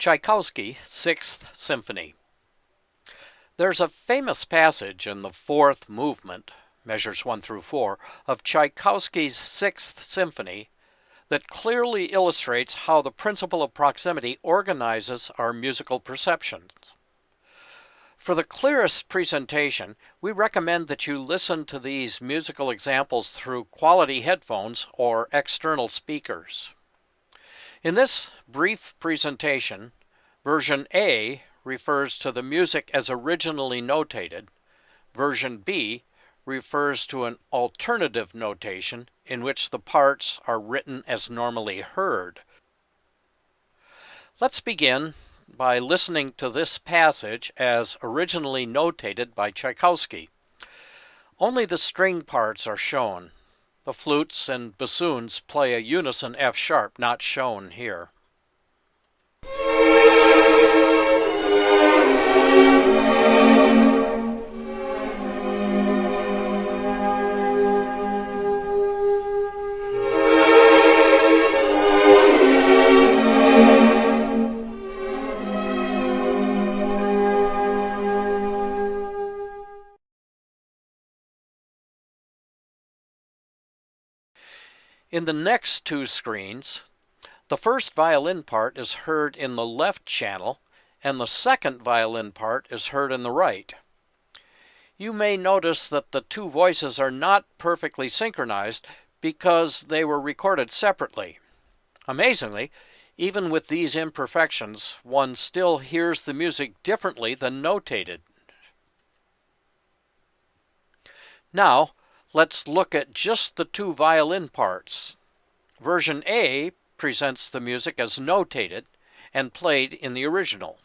Tchaikovsky, Sixth Symphony. There's a famous passage in the fourth movement, measures 1 through 4, of Tchaikovsky's Sixth Symphony that clearly illustrates how the principle of proximity organizes our musical perceptions. For the clearest presentation, we recommend that you listen to these musical examples through quality headphones or external speakers. In this brief presentation, version A refers to the music as originally notated. Version B refers to an alternative notation in which the parts are written as normally heard. Let's begin by listening to this passage as originally notated by Tchaikovsky. Only the string parts are shown. The flutes and bassoons play a unison F sharp, not shown here. In the next two screens, the first violin part is heard in the left channel and the second violin part is heard in the right. You may notice that the two voices are not perfectly synchronized because they were recorded separately. Amazingly, even with these imperfections, one still hears the music differently than notated. Now, let's look at just the two violin parts. Version A presents the music as notated and played in the original.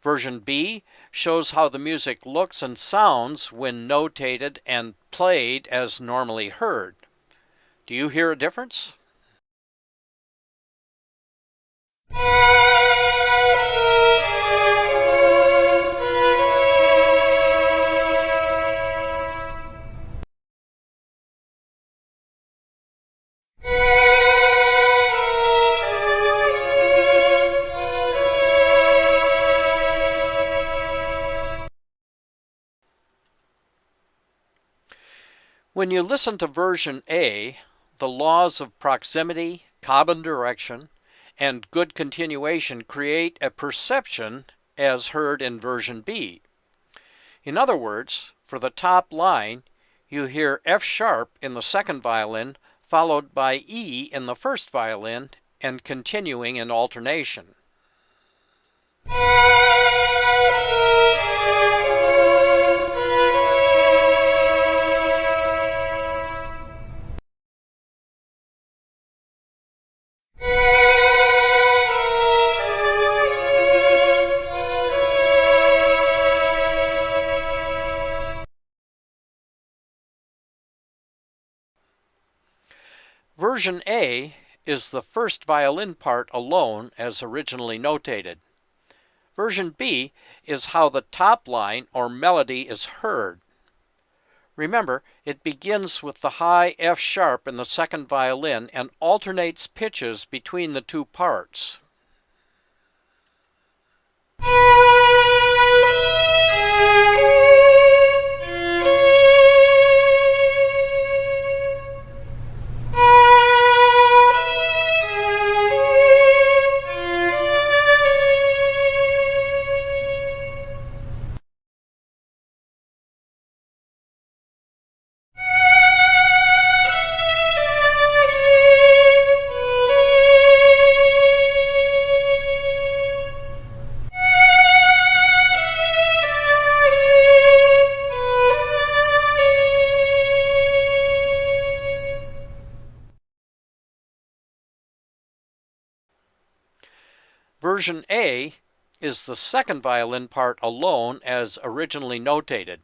Version B shows how the music looks and sounds when notated and played as normally heard. Do you hear a difference? When you listen to version A, the laws of proximity, common direction, and good continuation create a perception as heard in version B. In other words, for the top line, you hear F sharp in the second violin, followed by E in the first violin, and continuing in alternation. Version A is the first violin part alone as originally notated. Version B is how the top line or melody is heard. Remember, it begins with the high F sharp in the second violin and alternates pitches between the two parts. Version A is the second violin part alone as originally notated.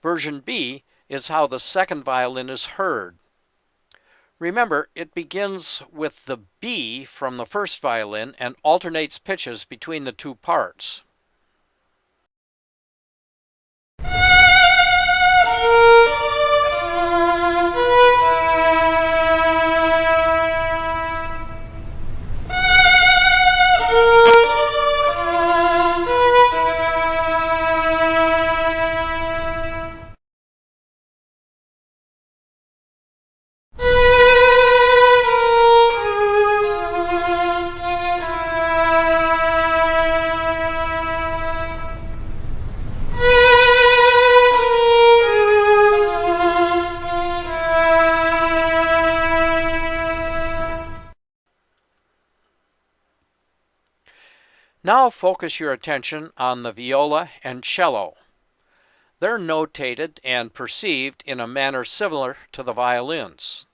Version B is how the second violin is heard. Remember, it begins with the B from the first violin and alternates pitches between the two parts. Now focus your attention on the viola and cello. They're notated and perceived in a manner similar to the violins.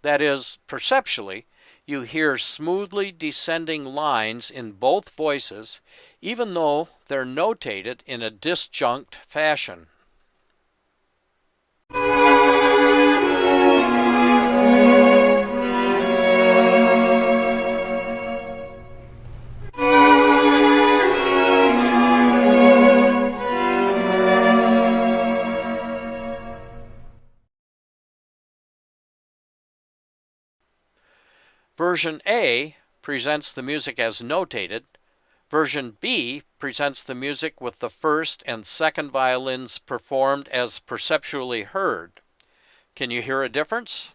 That is, perceptually, you hear smoothly descending lines in both voices, even though they're notated in a disjunct fashion. Version A presents the music as notated. Version B presents the music with the first and second violins performed as perceptually heard. Can you hear a difference?